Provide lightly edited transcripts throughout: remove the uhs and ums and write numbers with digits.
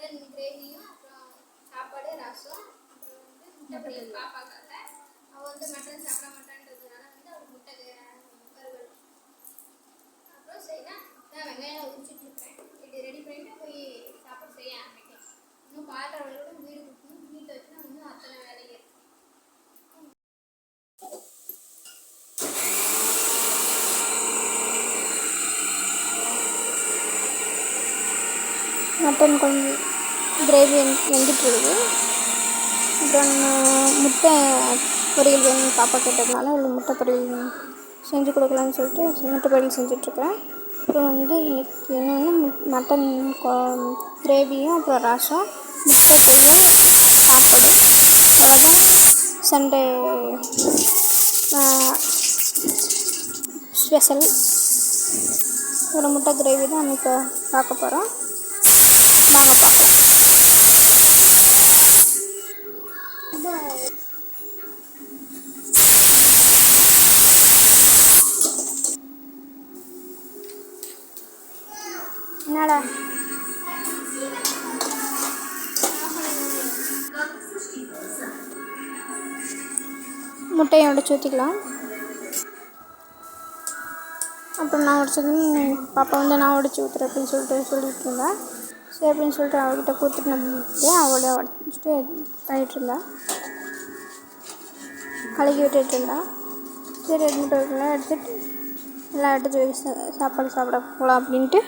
Mutton கிரேவியும் அப்புறம் சாப்பாடு ரசம் அப்புறம் வந்து முட்டை பொரியல் பாப்பாக்காக. அவள் வந்து மட்டன் சாப்பிட மாட்டான்றதுனால வந்து அவளுக்கு முட்டை வறுவல். அப்புறம் சரினா நான் வெங்காயம் உரிச்சிட்ருக்கிறேன். இது ரெடி பண்ணிட்டு போய் சாப்பாடு செய்ய ஆரம்பிக்கலாம். இன்னும் பாத்திரம் வீடு கொடுக்கணும், வீட்டை வச்சுன்னா இன்னும் அத்தனை வேலையே. மட்டன் குழம்பு கிரேவி வெந்துட்டுருக்குது. அப்புறம் முட்டை பொரியல் வேணும் பாப்பா கேட்டதுனால அவளுக்கு முட்டை பொரியல் செஞ்சு கொடுக்கலான்னு சொல்லிட்டு முட்டை பொரியல் செஞ்சிட்ருக்கிறேன். அப்புறம் வந்து இன்றைக்கி என்னென்னா மட்டன் கிரேவியும் அப்புறம் ரசம் முட்டை பொரியல் சாப்பாடு. அவ்வளோதான் சண்டே ஸ்பெஷல். ஒரு முட்டை கிரேவி தான் நம்ம இப்போ பார்க்க போகிறோம். வாங்க பார்க்கலாம். என்னடா முட்டையை உடச்சி ஊற்றிக்கலாம். அப்புறம் நான் உடச்சது பாப்பா வந்து நான் உடச்சி ஊற்றுறேன் அப்படின்னு சொல்லிட்டு இருந்தேன். சரி அப்படின்னு சொல்லிட்டு அவள்கிட்ட கொடுத்துட்டு நம்பிட்டு அவளை உடச்சிட்டு பண்ணிகிட்டு இருந்தா, கழுகி விட்டுட்டு இருந்தா. சரி முட்டைலாம் எடுத்துகிட்டு எல்லாம் எடுத்து சாப்பாடு சாப்பிட போகலாம் அப்படின்ட்டு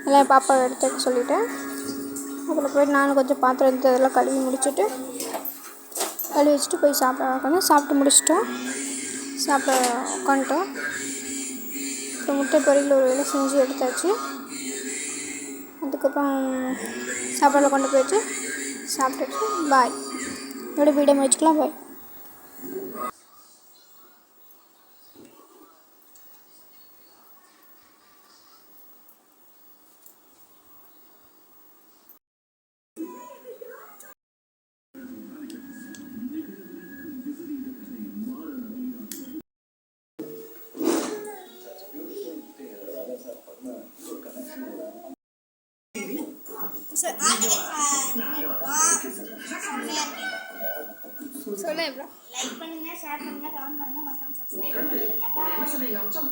எல்லாம் பாப்பா எடுத்து சொல்லிவிட்டேன். அதில் போய்ட்டு நானும் கொஞ்சம் பாத்திரம் எடுத்து அதெல்லாம் கழுவி வச்சுட்டு போய் சாப்பிட உட்காந்து சாப்பிட்டு முடிச்சிட்டோம். சாப்பிட உட்காந்துட்டோம். அப்புறம் முட்டை பொரியல் ஒரு வேளை செஞ்சு எடுத்தாச்சு. அதுக்கப்புறம் சாப்பாடில் கொண்டு போயிட்டு சாப்பிட்டுட்டு பாய். இதோட வீடியோ முடிச்சுக்கலாம். பாய். சொல்லுங்க ப்ரோ. லைக் பண்ணுங்க, ஷேர் பண்ணுங்க, கமெண்ட் பண்ணுங்க, மறக்காம சப்ஸ்கிரைப் பண்ணிடுங்க.